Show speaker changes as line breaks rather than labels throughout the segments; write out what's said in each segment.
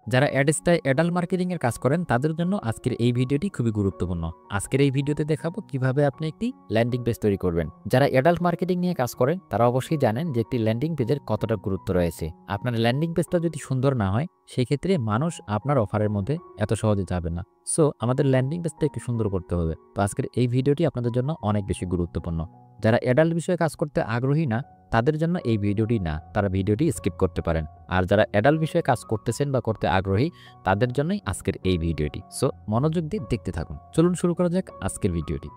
যারা adult marketing এর কাজ করেন তাদের জন্য আজকের এই ভিডিওটি খুবই গুরুত্বপূর্ণ। আজকের এই ভিডিওতে দেখাবো কিভাবে আপনি একটি ল্যান্ডিং পেজ তৈরি করবেন। যারা অ্যাডাল্ট মার্কেটিং নিয়ে কাজ করেন তারা অবশ্যই জানেন যে একটি ল্যান্ডিং পেজের কতটা গুরুত্ব রয়েছে। আপনার ল্যান্ডিং পেজটা যদি সুন্দর না হয় সেই ক্ষেত্রে মানুষ আপনার অফারের মধ্যে এত সহজে যাবে না। সো আমাদের ল্যান্ডিং পেজটা একটু সুন্দর করতে হবে। তো আজকের এই ভিডিওটি আপনাদের জন্য অনেক বেশি গুরুত্বপূর্ণ। যারা অ্যাডাল্ট বিষয়ে কাজ করতে আগ্রহী না তাদের জন্য এই ভিডিওটি না, তারা ভিডিওটি স্কিপ করতে পারেন। আর যারা অ্যাডাল্ট বিষয়ে কাজ করতেছেন বা করতে আগ্রহী তাদের জন্যই আজকের এই ভিডিওটি। সো মনোযোগ দিয়ে দেখতে থাকুন। চলুন শুরু করা যাক আজকের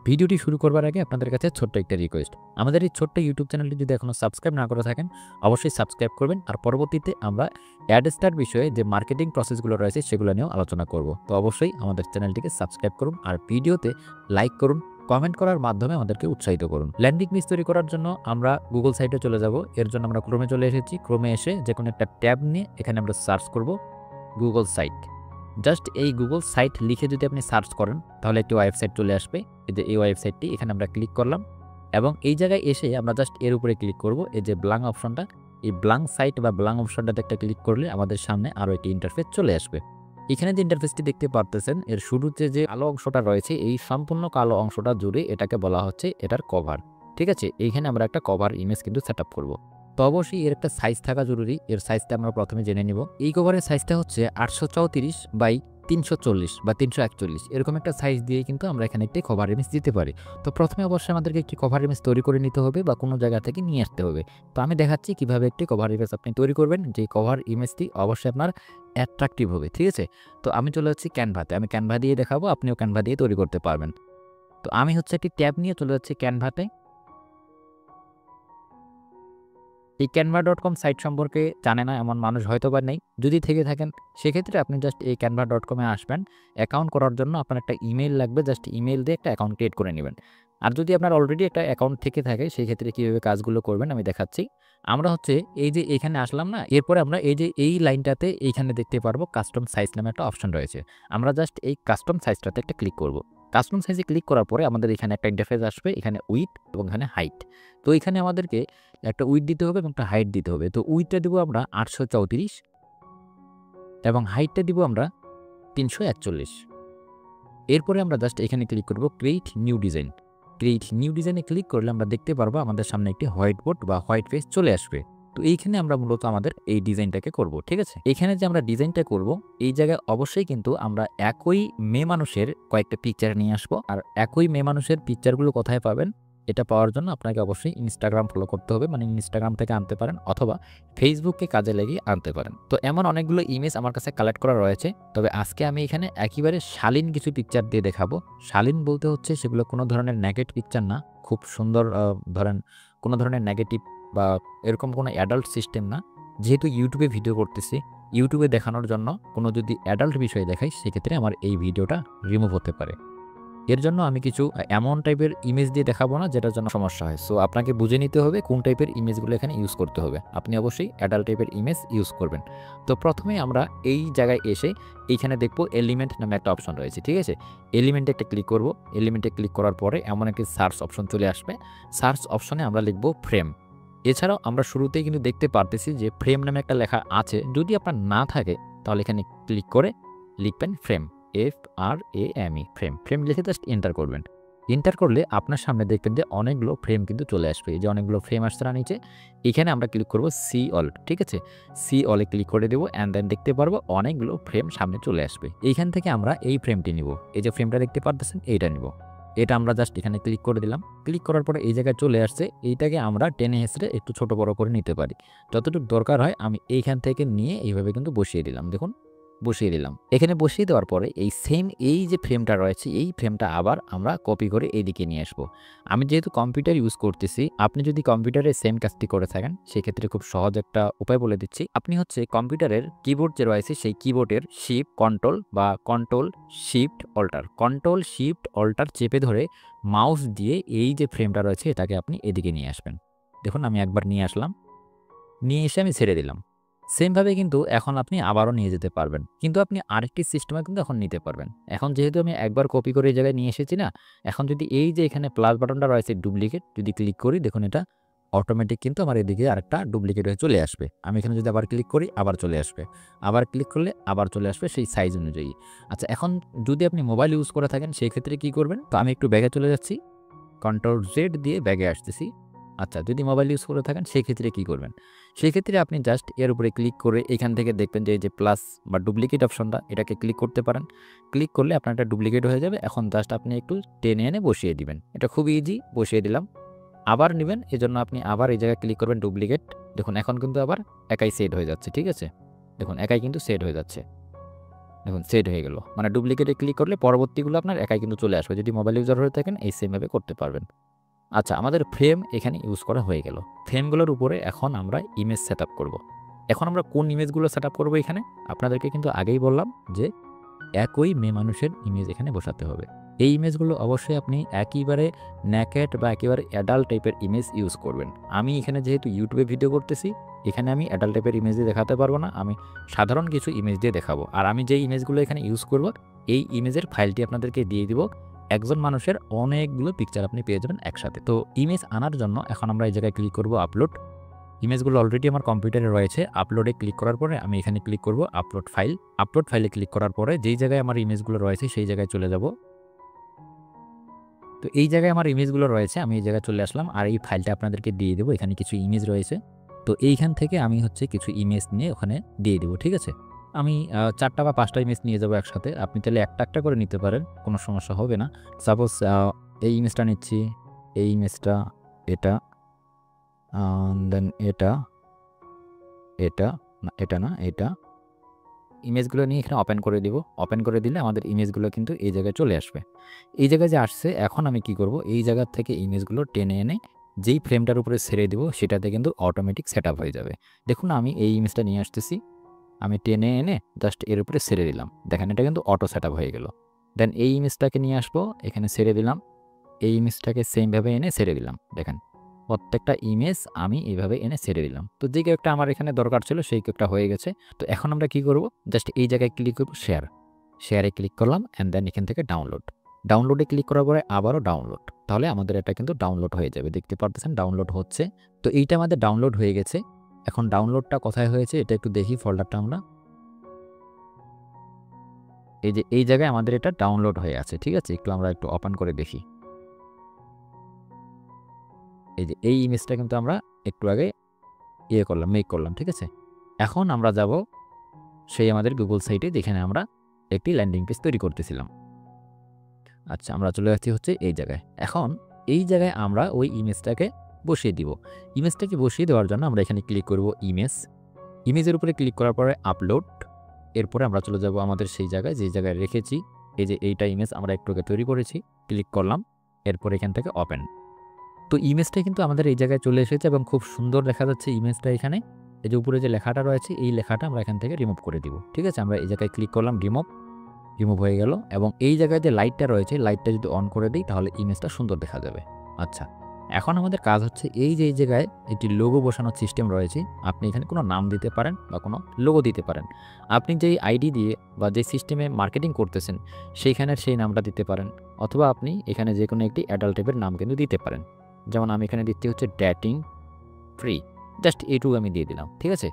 ভিডিওটি শুরু করবার আগে আপনাদের কাছে ছোট্ট একটা রিকোয়েস্ট, আমাদের এই ছোট্ট ইউটিউব চ্যানেলটি যদি এখনো সাবস্ক্রাইব না করে থাকেন অবশ্যই সাবস্ক্রাইব করবেন। আর পরবর্তীতে আমরা অ্যাড স্টার্ট বিষয়ে যে মার্কেটিং প্রসেসগুলো রয়েছে সেগুলো নিয়েও আলোচনা করব। তো অবশ্যই আমাদের চ্যানেলটিকে সাবস্ক্রাইব করুন আর ভিডিওতে লাইক করুন, কমেন্ট করার মাধ্যমে আমাদেরকে উৎসাহিত করুন। ল্যান্ডিং পেজ তৈরি করার জন্য আমরা গুগল সাইটে চলে যাব। এর জন্য আমরা ক্রোমে চলে এসেছি। ক্রোমে এসে যে কোনো একটা ট্যাব নিয়ে এখানে আমরা সার্চ করব গুগল সাইট। জাস্ট এই গুগল সাইট লিখে যদি আপনি সার্চ করেন তাহলে একটি ওয়েবসাইট চলে আসবে। এই যে এই ওয়েবসাইটটি, এখানে আমরা ক্লিক করলাম এবং এই জায়গায় এসে আমরা জাস্ট এর উপরে ক্লিক করব। এই যে ব্ল্যাঙ্ক অপশনটা, এই ব্ল্যাঙ্ক সাইট বা ব্ল্যাঙ্ক অপশনটাতে একটা ক্লিক করলে আমাদের সামনে আরও একটি ইন্টারফেস চলে আসবে। এখানে যে ইন্টারফেসটি দেখতে পারতেছেন এর শুরুতে যে কালো অংশটা রয়েছে এই সম্পূর্ণ কালো অংশটা জুড়ে এটাকে বলা হচ্ছে এটার কভার। ঠিক আছে, এইখানে আমরা একটা কভার ইমেজ কিন্তু সেট আপ করবো। তো অবশ্যই এর একটা সাইজ থাকা জরুরি। এর সাইজটা আমরা প্রথমে জেনে নিব। এই কভারের সাইজটা হচ্ছে 834 বাই 340 বা 341 এরকম একটা সাইজ দিয়ে কিন্তু আমরা এখানে একটি কভার ইমেজ দিতে পারি। তো প্রথমে অবশ্যই আমাদেরকে একটি কভার ইমেজ তৈরি করে নিতে হবে বা কোনো জায়গা থেকে নিয়ে আসতে হবে। তো আমি দেখাচ্ছি কিভাবে একটি কভার ইমেজ আপনি তৈরি করবেন, যে কভার ইমেজটি অবশ্যই আপনার অ্যাট্রাকটিভ হবে। ঠিক আছে, তো আমি চলে যাচ্ছি ক্যানভাতে। আমি ক্যানভা দিয়ে দেখাবো, আপনিও ক্যানভা দিয়ে তৈরি করতে পারবেন। তো আমি হচ্ছে একটি ট্যাব নিয়ে চলে যাচ্ছি ক্যানভাতে। এই canva.com সাইট সম্পর্কে জানে না এমন মানুষ হয়তো বা নেই। যদি থেকে থাকেন সেক্ষেত্রে আপনি জাস্ট এই canva.com এ আসবেন। অ্যাকাউন্ট করার জন্য আপনার একটা ইমেইল লাগবে। জাস্ট ইমেইল দিয়ে একটা অ্যাকাউন্ট ক্রিয়েট করে নেবেন। আর যদি আপনার অলরেডি একটা অ্যাকাউন্ট থেকে থাকে সেই ক্ষেত্রে কীভাবে কাজগুলো করবেন আমি দেখাচ্ছি। আমরা হচ্ছে এই যে এখানে আসলাম না, এরপরে আমরা এই যে এই লাইনটাতে এইখানে দেখতে পারবো কাস্টম সাইজ নামে একটা অপশন রয়েছে। আমরা জাস্ট এই কাস্টম সাইজটাতে একটা ক্লিক করব। কাস্টম সাইজে ক্লিক করার পরে আমাদের এখানে একটা ইন্টারফেস আসবে, এখানে উইডথ এবং এখানে হাইট। তো এখানে আমাদেরকে একটা উইডথ দিতে হবে এবং একটা হাইট দিতে হবে। তো উইডথটা দিব আমরা 834 এবং হাইটটা দিব আমরা 341। এরপরে আমরা জাস্ট এখানে ক্লিক করব create new design. Create new ডিজাইনে ক্লিক করলে আমরা দেখতে পারবো আমাদের সামনে একটি হোয়াইট বোর্ড বা হোয়াইট পেজ চলে আসবে। তো এইখানে আমরা মূলত আমাদের এই ডিজাইনটাকে করব। ঠিক আছে, এখানে যে আমরা ডিজাইনটা করব এই জায়গায় অবশ্যই কিন্তু আমরা একই মেয়ে মানুষের কয়েকটা পিকচার নিয়ে আসবো। আর একই মেয়ে মানুষের পিকচারগুলো কোথায় পাবেন এটা পাওয়ার জন্য আপনাকে অবশ্যই ইনস্টাগ্রাম ফলো করতে হবে। মানে ইনস্টাগ্রাম থেকে আনতে পারেন অথবা ফেসবুককে কাজে লাগিয়ে আনতে পারেন। তো এমন অনেকগুলো ইমেজ আমার কাছে কালেক্ট করা রয়েছে। তবে আজকে আমি এখানে একেবারে শালীন কিছু পিকচার দিয়ে দেখাবো। শালীন বলতে হচ্ছে সেগুলো কোনো ধরনের নেগেটিভ পিকচার না, খুব সুন্দর ধরেন কোনো ধরনের নেগেটিভ বা এরকম কোনো অ্যাডাল্ট সিস্টেম না। যেহেতু ইউটিউবে ভিডিও করতেছি, ইউটিউবে দেখানোর জন্য কোনো যদি অ্যাডাল্ট বিষয় দেখাই সেক্ষেত্রে আমার এই ভিডিওটা রিমুভ হতে পারে। এর জন্য আমি কিছু এমন টাইপের ইমেজ দিয়ে দেখাবো না যেটার জন্য সমস্যা হয়। সো আপনাকে বুঝে নিতে হবে কোন টাইপের ইমেজগুলো এখানে ইউজ করতে হবে। আপনি অবশ্যই অ্যাডাল্ট টাইপের ইমেজ ইউজ করবেন। তো প্রথমে আমরা এই জায়গায় এসে এইখানে দেখবো এলিমেন্ট নামে একটা অপশন রয়েছে। ঠিক আছে, এলিমেন্টে একটা ক্লিক করব। এলিমেন্টে ক্লিক করার পরে এমন একটি সার্চ অপশন চলে আসবে। সার্চ অপশনে আমরা লিখবো ফ্রেম। এছাড়াও আমরা শুরুতেই কিন্তু দেখতে পারতেছি যে ফ্রেম নামে একটা লেখা আছে। যদি আপনার না থাকে তাহলে এখানে ক্লিক করে লিখবেন ফ্রেম, FRAME, ফ্রেম লিখে জাস্ট এন্টার করবেন। এন্টার করলে আপনার সামনে দেখবেন যে অনেকগুলো ফ্রেম কিন্তু চলে আসবে। এই যে অনেকগুলো ফ্রেম আসছে না নিচে, এখানে আমরা ক্লিক করব সি অল। ঠিক আছে, সি অলে ক্লিক করে দেবো অ্যান্ড দেন দেখতে পারবো অনেকগুলো ফ্রেম সামনে চলে আসবে। এইখান থেকে আমরা এই ফ্রেমটি নিব। এই যে ফ্রেমটা দেখতে পারতেছেন এইটা নিব। এটা আমরা জাস্ট এখানে ক্লিক করে দিলাম। ক্লিক করার পরে এই জায়গায় চলে আসছে। এইটাকে আমরা টেনে হেঁচড়ে একটু ছোট বড় করে নিতে পারি। যতটুকু দরকার হয় আমি এইখান থেকে নিয়ে এইভাবে কিন্তু বসিয়ে দিলাম। দেখুন বসিয়ে দিলাম। এখানে বসিয়ে দেওয়ার পরে এই সেম এই যে ফ্রেমটা রয়েছে এই ফ্রেমটা আবার আমরা কপি করে এইদিকে নিয়ে আসবো। আমি যেহেতু কম্পিউটার ইউজ করতেছি, আপনি যদি কম্পিউটারে সেম কাজটি করে থাকেন সেক্ষেত্রে খুব সহজ একটা উপায় বলে দিচ্ছি। আপনি হচ্ছে কম্পিউটারের কিবোর্ড যে রয়েছে সেই কিবোর্ডের শিফট কন্ট্রোল বা কন্ট্রোল শিফট অল্টার চেপে ধরে মাউস দিয়ে এই যে ফ্রেমটা রয়েছে এটাকে আপনি এদিকে নিয়ে আসবেন। দেখুন আমি একবার নিয়ে আসলাম, নিয়ে এসে আমি ছেড়ে দিলাম। সেমভাবে কিন্তু এখন আপনি আবারও নিয়ে যেতে পারবেন, কিন্তু আপনি আরেকটি সিস্টেমে কিন্তু এখন নিতে পারবেন। এখন যেহেতু আমি একবার কপি করে এই জায়গায় নিয়ে এসেছি না, এখন যদি এই যে এখানে প্লাস বাটনটা রয়েছে ডুপ্লিকেট যদি ক্লিক করি দেখুন এটা অটোমেটিক কিন্তু আমার এদিকে আরেকটা ডুপ্লিকেট হয়ে চলে আসবে। আমি এখানে যদি আবার ক্লিক করি আবার চলে আসবে। আবার ক্লিক করলে আবার চলে আসবে সেই সাইজ অনুযায়ী। আচ্ছা, এখন যদি আপনি মোবাইল ইউজ করে থাকেন সেই ক্ষেত্রে কি করবেন? তো আমি একটু ব্যাগে চলে যাচ্ছি। কন্ট্রোল জেড দিয়ে ব্যাগে আসতেছি। আচ্ছা, যদি মোবাইল ইউজ করে থাকেন সেক্ষেত্রে কি করবেন? সেক্ষেত্রে আপনি জাস্ট এর উপরে ক্লিক করে এখান থেকে দেখবেন যে এই যে প্লাস বা ডুপ্লিকেট অপশনটা এটাকে ক্লিক করতে পারেন। ক্লিক করলে আপনার এটা ডুপ্লিকেট হয়ে যাবে। এখন জাস্ট আপনি একটু টেনে এনে বসিয়ে দিবেন। এটা খুবই ইজি, বসিয়ে দিলাম। আবার নিবেন, এজন্য আপনি আবার এই জায়গায় ক্লিক করবেন ডুপ্লিকেট। দেখুন এখন কিন্তু আবার একাই সেট হয়ে যাচ্ছে, ঠিক আছে? দেখুন একাই কিন্তু সেট হয়ে যাচ্ছে। দেখুন সেট হয়ে গেল। মানে ডুপ্লিকেটে ক্লিক করলে পরবর্তীগুলো আপনার একাই কিন্তু চলে আসবে। যদি মোবাইল ইউজার হয়ে থাকেন এই সেমভাবে করতে পারবেন। আচ্ছা, আমাদের ফ্রেম এখানে ইউজ করা হয়ে গেল। ফ্রেমগুলোর উপরে এখন আমরা ইমেজ সেটআপ করব। এখন আমরা কোন ইমেজগুলো সেটআপ করব এখানে? আপনাদেরকে কিন্তু আগেই বললাম যে একই মেয়ে মানুষের ইমেজ এখানে বসাতে হবে। এই ইমেজগুলো অবশ্যই আপনি একেবারে নেকেড বা একেবারে অ্যাডাল্ট টাইপের ইমেজ ইউজ করবেন। আমি এখানে যেহেতু ইউটিউবে ভিডিও করতেছি, এখানে আমি অ্যাডাল্ট টাইপের ইমেজ দিয়ে দেখাতে পারবো না। আমি সাধারণ কিছু ইমেজ দিয়ে দেখাবো। আর আমি যেই ইমেজগুলো এখানে ইউজ করব, এই ইমেজের ফাইলটি আপনাদেরকে দিয়ে দিব। একজন মানুষের অনেকগুলো পিকচার আপনি পেয়ে যাবেন একসাথে। তো ইমেজ আনার জন্য এখন আমরা এই জায়গায় ক্লিক করব আপলোড। ইমেজগুলো অলরেডি আমার কম্পিউটারে রয়েছে। আপলোডে ক্লিক করার পরে আমি এখানে ক্লিক করব আপলোড ফাইল। আপলোড ফাইলে ক্লিক করার পরে যেই জায়গায় আমার ইমেজগুলো রয়েছে সেই জায়গায় চলে যাব। তো এই জায়গায় আমার ইমেজগুলো রয়েছে, আমি এই জায়গায় চলে আসলাম। আর এই ফাইলটা আপনাদেরকে দিয়ে দেবো। এখানে কিছু ইমেজ রয়েছে। তো এইখান থেকে আমি হচ্ছে কিছু ইমেজ নিয়ে ওখানে দিয়ে দেবো, ঠিক আছে? আমি ৪টা বা ৫টা ইমেজ নিয়ে যাবো একসাথে। আপনি তাহলে একটা, একটা করে নিতে পারেন, কোনো সমস্যা হবে না। সাপোজ এই ইমেজটা নিচ্ছি, এই ইমেজটা, এটা, দেন এটা, এটা, না এটা না, এটা। ইমেজগুলো নিয়ে এখানে ওপেন করে দিব। ওপেন করে দিলে আমাদের ইমেজগুলো কিন্তু এই জায়গায় চলে আসবে। এই জায়গায় যে আসছে, এখন আমি কি করব? এই জায়গা থেকে ইমেজগুলো টেনে এনে যেই ফ্রেমটার উপরে ছেড়ে দিব সেটাতে কিন্তু অটোমেটিক সেটআপ হয়ে যাবে। দেখুন আমি এই ইমেজটা নিয়ে আসতেছি। আমি টেনে এনে জাস্ট এর উপরে ছেড়ে দিলাম। দেখেন এটা কিন্তু অটো সেটআপ হয়ে গেল। দেন এই ইমেজটাকে নিয়ে আসবো, এখানে ছেড়ে দিলাম। এই ইমেজটাকে সেমভাবে এনে ছেড়ে দিলাম। দেখেন প্রত্যেকটা ইমেজ আমি এইভাবে এনে ছেড়ে দিলাম। তো যে কেকটা আমার এখানে দরকার ছিল সেই কেকটা হয়ে গেছে। তো এখন আমরা কি করব? জাস্ট এই জায়গায় ক্লিক করব শেয়ার। শেয়ারে ক্লিক করলাম অ্যান্ড দেন এখান থেকে ডাউনলোড। ডাউনলোডে ক্লিক করার পরে আবারও ডাউনলোড। তাহলে আমাদের এটা কিন্তু ডাউনলোড হয়ে যাবে। দেখতে পারতেছেন ডাউনলোড হচ্ছে। তো এইটা আমাদের ডাউনলোড হয়ে গেছে। এখন ডাউনলোডটা কোথায় হয়েছে এটা একটু দেখি ফোল্ডারটা আমরা। এই যে এই জায়গায় আমাদের এটা ডাউনলোড হয়ে আছে, ঠিক আছে? আমরা একটু ওপেন করে দেখি। এই যে এই ইমেজটা কিন্তু আমরা একটু আগে করলাম, মেক করলাম, ঠিক আছে? এখন আমরা যাব সেই আমাদের গুগল সাইটে যেখানে আমরা একটি ল্যান্ডিং পেজ তৈরি করতেছিলাম। আচ্ছা, আমরা চলে যাচ্ছি হচ্ছে এই জায়গায়। এখন এই জায়গায় আমরা ওই ইমেজটাকে বসিয়ে দিব। ইমেজটাকে বসিয়ে দেওয়ার জন্য আমরা এখানে ক্লিক করব ইমেজ। ইমেজের উপরে ক্লিক করার পরে আপলোড। এরপরে আমরা চলে যাব আমাদের সেই জায়গায় যে জায়গায় রেখেছি। এই যে এইটা ইমেজ আমরা একটু আগে তৈরি করেছি। ক্লিক করলাম। এরপর এখান থেকে ওপেন। তো ইমেজটা কিন্তু আমাদের এই জায়গায় চলে এসেছে এবং খুব সুন্দর দেখা যাচ্ছে ইমেজটা এখানে। এই যে উপরে যে লেখাটা রয়েছে এই লেখাটা আমরা এখান থেকে রিমুভ করে দিব, ঠিক আছে? আমরা এই জায়গায় ক্লিক করলাম রিমুভ হয়ে গেল এবং এই জায়গায় যে লাইটটা রয়েছে লাইটটা যদি অন করে দিই তাহলে ইমেজটা সুন্দর দেখা যাবে। আচ্ছা, এখন আমাদের কাজ হচ্ছে এই যে এই জায়গায় একটি লোগো বসানোর সিস্টেম রয়েছে। আপনি এখানে কোনো নাম দিতে পারেন বা কোনো লোগো দিতে পারেন। আপনি যেই আইডি দিয়ে বা যে সিস্টেমে মার্কেটিং করতেছেন সেইখানের সেই নামটা দিতে পারেন, অথবা আপনি এখানে যে কোনো একটি অ্যাডাল্ট টাইপের নাম কিন্তু দিতে পারেন। যেমন আমি এখানে দিচ্ছি হচ্ছে ডেটিং ফ্রি, জাস্ট এইটুকু আমি দিয়ে দিলাম, ঠিক আছে?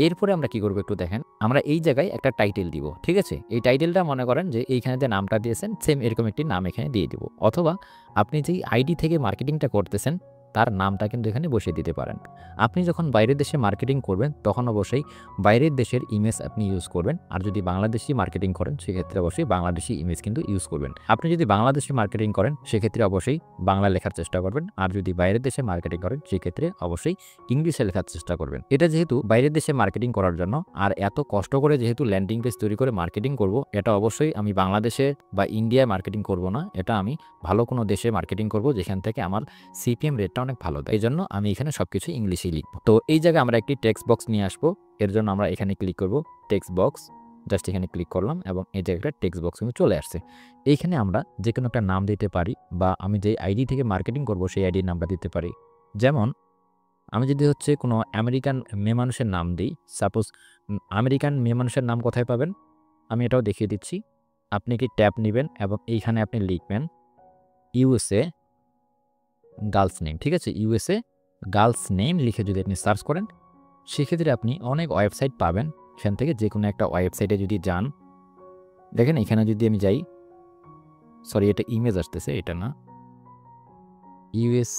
এরপরে আমরা কি করব একটু দেখেন। আমরা এই জায়গায় একটা টাইটেল দিব, ঠিক আছে? এই টাইটেলটা মনে করেন যে এইখানে যে নামটা দিয়েছেন সেম এরকম একটি নাম এখানে দিয়ে দিব, অথবা আপনি যেই আইডি থেকে মার্কেটিংটা করতেছেন তার নামটা কিন্তু এখানে বসিয়ে দিতে পারেন। আপনি যখন বাইরের দেশে মার্কেটিং করবেন তখন অবশ্যই বাইরের দেশের ইমেজ আপনি ইউজ করবেন। আর যদি বাংলাদেশি মার্কেটিং করেন সেক্ষেত্রে অবশ্যই বাংলাদেশি ইমেজ কিন্তু ইউজ করবেন। আপনি যদি বাংলাদেশি মার্কেটিং করেন সেক্ষেত্রে অবশ্যই বাংলা লেখার চেষ্টা করবেন। আর যদি বাইরের দেশে মার্কেটিং করেন সেক্ষেত্রে অবশ্যই ইংলিশে লেখার চেষ্টা করবেন। এটা যেহেতু বাইরের দেশে মার্কেটিং করার জন্য আর এত কষ্ট করে যেহেতু ল্যান্ডিং পেজ তৈরি করে মার্কেটিং করব, এটা অবশ্যই আমি বাংলাদেশে বা ইন্ডিয়ায় মার্কেটিং করব না। এটা আমি ভালো কোনো দেশে মার্কেটিং করব যেখান থেকে আমার সিপিএম রেটটা অনেক ভালো দেয়। এই জন্য আমি এখানে সবকিছু ইংলিশেই লিখব। তো এই জায়গায় আমরা একটি টেক্সট বক্স নিয়ে আসবো। এর জন্য আমরা এখানে ক্লিক করব টেক্সট বক্স। জাস্ট এখানে ক্লিক করলাম এবং এই জায়গাটা টেক্সট বক্স কিন্তু চলে আসছে। এইখানে আমরা যে কোনো একটা নাম দিতে পারি বা আমি যে আইডি থেকে মার্কেটিং করব সেই আইডির নামটা দিতে পারি। যেমন আমি যদি হচ্ছে কোনো আমেরিকান মেয়ে মানুষের নাম দিই, সাপোজ আমেরিকান মেয়ে মানুষের নাম কোথায় পাবেন আমি এটাও দেখিয়ে দিচ্ছি। আপনি কি ট্যাব নেবেন এবং এইখানে আপনি লিখবেন ইউএসএ গার্লস নেম, ঠিক আছে? ইউএসএ গার্লস নেম লিখে যদি আপনি সার্চ করেন, সেক্ষেত্রে আপনি অনেক ওয়েবসাইট পাবেন। এখান থেকে যে কোনো একটা ওয়েবসাইটে যদি যান, দেখেন এখানে যদি আমি যাই, সরি এটা ইমেজ আসতেছে, এটা না, US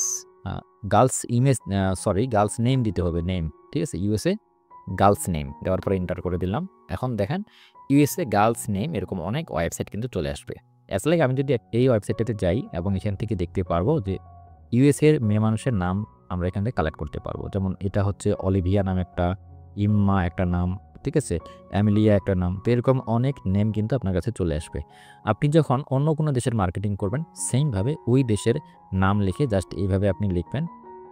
girls image, sorry girl's name দিতে হবে, নেম, ঠিক আছে, ইউএসএ গার্লস নেম দেওয়ার পরে এন্টার করে দিলাম। এখন দেখেন ইউএসএ গার্লস নেম এরকম অনেক ওয়েবসাইট কিন্তু চলে আসবে। লাইক আমি যদি এই ওয়েবসাইটটাতে যাই এবং এখান থেকে দেখতে পারবো যে ইউএসএর মেয়ে মানুষের নাম আমরা এখান থেকে কালেক্ট করতে পারবো। যেমন এটা হচ্ছে অলিভিয়া নাম একটা, ইম্মা একটা নাম, ঠিক আছে, অ্যামিলিয়া একটা নাম। তো এরকম অনেক নেম কিন্তু আপনার কাছে চলে আসবে। আপনি যখন অন্য কোনো দেশের মার্কেটিং করবেন, সেমভাবে ওই দেশের নাম লিখে জাস্ট এইভাবে আপনি লিখবেন।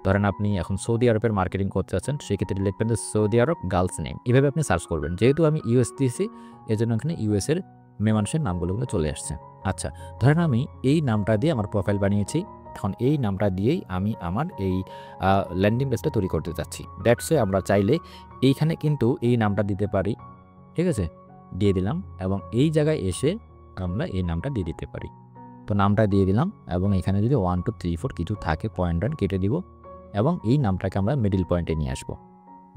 ধরেন আপনি এখন সৌদি আরবের মার্কেটিং করতে চাচ্ছেন, সেক্ষেত্রে লিখবেন যে সৌদি আরব গার্লস নেম, এভাবে আপনি সার্চ করবেন। যেহেতু আমি ইউএস দিয়েছি, এজন্য এখানে ইউএসের মেয়ে মানুষের নামগুলো চলে আসছে। আচ্ছা, ধরেন আমি এই নামটা দিয়ে আমার প্রোফাইল বানিয়েছি, এখন এই নামটা দিয়েই আমি আমার এই ল্যান্ডিং পেজটা তৈরি করতে চাচ্ছি। দ্যাটস ওয়ে আমরা চাইলে এইখানে কিন্তু এই নামটা দিতে পারি, ঠিক আছে, দিয়ে দিলাম এবং এই জায়গায় এসে আমরা এই নামটা দিয়ে দিতে পারি। তো নামটা দিয়ে দিলাম এবং এখানে যদি 1 2 3 4 কিছু থাকে পয়েন্ট কেটে দিব এবং এই নামটাকে আমরা মিডল পয়েন্টে নিয়ে আসবো।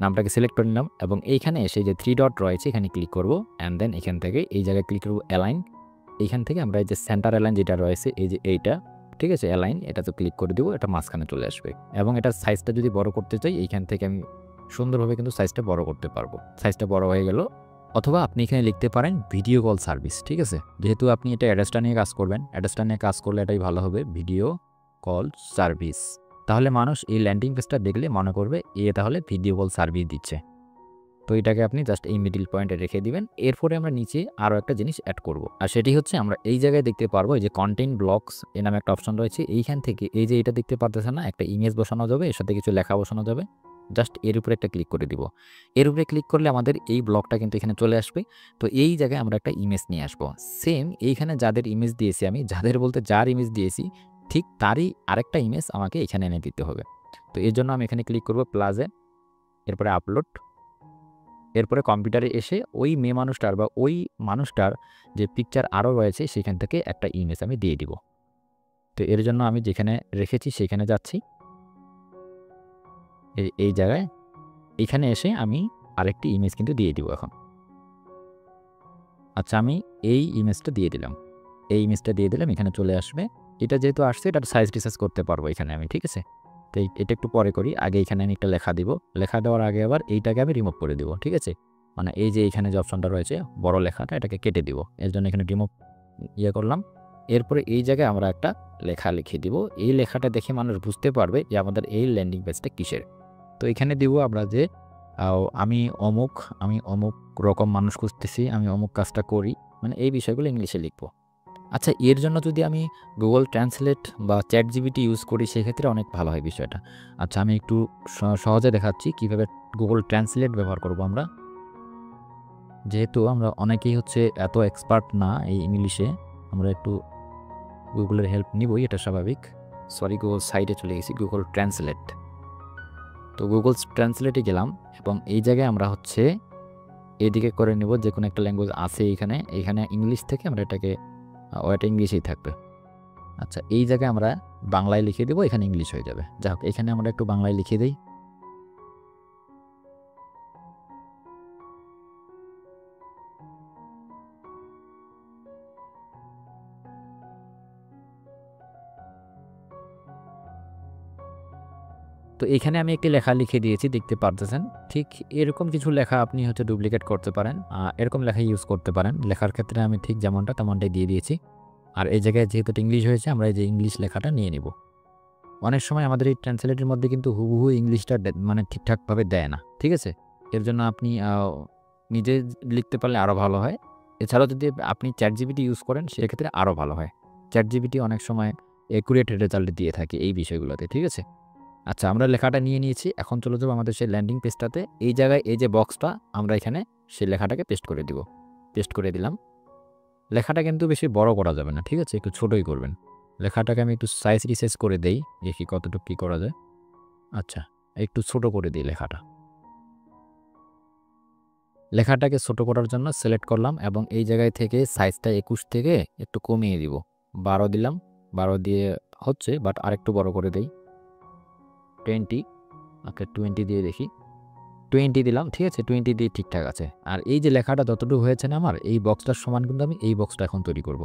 নামটাকে সিলেক্ট করে নিলাম এবং এইখানে এসে যে 3 ডট রয়েছে এখানে ক্লিক করব অ্যান্ড দেন এখান থেকে এই জায়গায় ক্লিক করব অ্যালাইন। এইখান থেকে আমরা এই যে সেন্টার অ্যালাইন যেটা রয়েছে, এই যে এইটা, ঠিক আছে, অ্যালাইন, এটাতে ক্লিক করে দিব, এটা মাঝখানে চলে আসবে এবং এটার সাইজটা যদি বড় করতে চাই এইখান থেকে আমি সুন্দরভাবে কিন্তু সাইজটা বড় করতে পারবো। সাইজটা বড় হয়ে গেল। অথবা আপনি এখানে লিখতে পারেন ভিডিও কল সার্ভিস, ঠিক আছে, যেহেতু আপনি এটা অ্যাড্রেসটা নিয়ে কাজ করবেন, অ্যাড্রেসটা নিয়ে কাজ করলে এটাই ভালো হবে, ভিডিও কল সার্ভিস। তাহলে মানুষ এই ল্যান্ডিং পেজটা দেখলে মনে করবে এ তাহলে ভিডিও কল সার্ভিস দিচ্ছে। তো এটাকে আপনি জাস্ট এই মিডল পয়েন্টে রেখে দিবেন। এরপরে আমরা নিচে আরও একটা জিনিস অ্যাড করব, আর সেটি হচ্ছে আমরা এই জায়গায় দেখতে পারবো এই যে কন্টেন্ট ব্লকস এ নামে একটা অপশন রয়েছে। এইখান থেকে এই যে এটা দেখতে পারতেছেন না, একটা ইমেজ বসানো যাবে, এর সাথে কিছু লেখা বসানো যাবে। জাস্ট এর উপরে একটা ক্লিক করে দিব। এর উপরে ক্লিক করলে আমাদের এই ব্লকটা কিন্তু এখানে চলে আসবে। তো এই জায়গায় আমরা একটা ইমেজ নিয়ে আসবো। সেম এইখানে যাদের ইমেজ দিয়েছি আমি, যাদের বলতে যার ইমেজ দিয়েছি ঠিক তারই আরেকটা ইমেজ আমাকে এখানে এনে দিতে হবে। তো এর জন্য আমি এখানে ক্লিক করব প্লাসে, এরপরে আপলোড, এরপরে কম্পিউটারে এসে ওই মেয়ে মানুষটার বা ওই মানুষটার যে পিকচার আরও রয়েছে সেখান থেকে একটা ইমেজ আমি দিয়ে দিব। তো এর জন্য আমি যেখানে রেখেছি সেখানে যাচ্ছি, এই জায়গায় এখানে এসে আমি আরেকটি ইমেজ কিন্তু দিয়ে দিব এখন। আচ্ছা, আমি এই ইমেজটা দিয়ে দিলাম, এই ইমেজটা দিয়ে দিলাম, এখানে চলে আসবে। এটা যেহেতু আসছে এটার সাইজ রিসাইজ করতে পারবো এখানে আমি, ঠিক আছে। তো এটা একটু পরে করি, আগে এখানে আমি একটা লেখা দিব, লেখা দেওয়ার আগে আবার এইটাকে আমি রিমুভ করে দিব, ঠিক আছে। মানে এই যে এখানে যে অপশনটা রয়েছে বড় লেখাটা, এটাকে কেটে দিব, এর জন্য এখানে রিমুভ করলাম। এরপরে এই জায়গায় আমরা একটা লেখা লিখে দিব, এই লেখাটা দেখে মানুষ বুঝতে পারবে যে আমাদের এই ল্যান্ডিং পেজটা কিসের। তো এখানে দিব আমরা যে আমি অমুক রকম মানুষ খুঁজতেছি, আমি অমুক কাজটা করি, মানে এই বিষয়গুলো ইংলিশে লিখব। আচ্ছা, এর জন্য যদি আমি গুগল ট্রান্সলেট বা চ্যাটজিপিটি ইউজ করি সেক্ষেত্রে অনেক ভালো হয় বিষয়টা। আচ্ছা, আমি একটু সহজে দেখাচ্ছি কিভাবে গুগল ট্রান্সলেট ব্যবহার করব আমরা। যেহেতু আমরা অনেকেই হচ্ছে এত এক্সপার্ট না এই ইংলিশে, আমরা একটু গুগলের হেল্প নিবই, এটা স্বাভাবিক। সরি, গুগল সাইটে চলে গেছি, গুগল ট্রান্সলেট। তো গুগল ট্রান্সলেটে গেলাম এবং এই জায়গায় আমরা হচ্ছে এদিকে করে নেব যে কোনো একটা ল্যাঙ্গুয়েজ আছে এখানে ইংলিশ থেকে আমরা এটাকে ওটা ইংলিশেই থাকবে। আচ্ছা, এই জায়গায় আমরা বাংলায় লিখে দেবো, এখানে ইংলিশ হয়ে যাবে। যাই হোক, এখানে আমরা একটু বাংলায় লিখে দিই। তো এখানে আমি একটি লেখা লিখে দিয়েছি, দেখতে পারতেছেন। ঠিক এরকম কিছু লেখা আপনি হচ্ছে ডুপ্লিকেট করতে পারেন, এরকম লেখা ইউজ করতে পারেন। লেখার ক্ষেত্রে আমি ঠিক তেমনটাই দিয়ে দিয়েছি। আর এই জায়গায় যেহেতু ইংলিশ হয়েছে, আমরা এই যে ইংলিশ লেখাটা নিয়ে নিব। অনেক সময় আমাদের এই ট্রান্সলেটের মধ্যে কিন্তু হুবহু ইংলিশটা মানে ঠিকঠাকভাবে দেয় না, ঠিক আছে। এর জন্য আপনি নিজে লিখতে পারলে আরও ভালো হয়। এছাড়াও যদি আপনি চ্যাটজিপিটি ইউজ করেন সেক্ষেত্রে আরও ভালো হয়। চ্যাটজিপিটি অনেক সময় অ্যাকুরেট রেজাল্ট দিয়ে থাকে এই বিষয়গুলোতে, ঠিক আছে। আচ্ছা, আমরা লেখাটা নিয়ে নিয়েছি, এখন চলে যাবো আমাদের সেই ল্যান্ডিং পেজটাতে। এই জায়গায় এই যে বক্সটা, আমরা এখানে সেই লেখাটাকে পেস্ট করে দিব। পেস্ট করে দিলাম। লেখাটা কিন্তু বেশি বড় করা যাবে না, ঠিক আছে, একটু ছোটোই করবেন। লেখাটাকে আমি একটু সাইজ রিসাইজ করে দেই, দেখি কতটুকু কী করা যায়। আচ্ছা, একটু ছোট করে দিই লেখাটা। লেখাটাকে ছোট করার জন্য সিলেক্ট করলাম এবং এই জায়গায় থেকে সাইজটা 21 থেকে একটু কমিয়ে দিব, 12 দিলাম। 12 দিয়ে হচ্ছে, বাট আরেকটু বড় করে দেই, 20। ওকে 20 দিয়ে দেখি। 20 দিলাম, ঠিক আছে? 20 দিয়ে ঠিকঠাক আছে। আর এই যে লেখাটা যতটুকু হয়েছে না আমার, এই বক্সটার সমান কিন্তু আমি এই বক্সটা এখন তৈরি করব।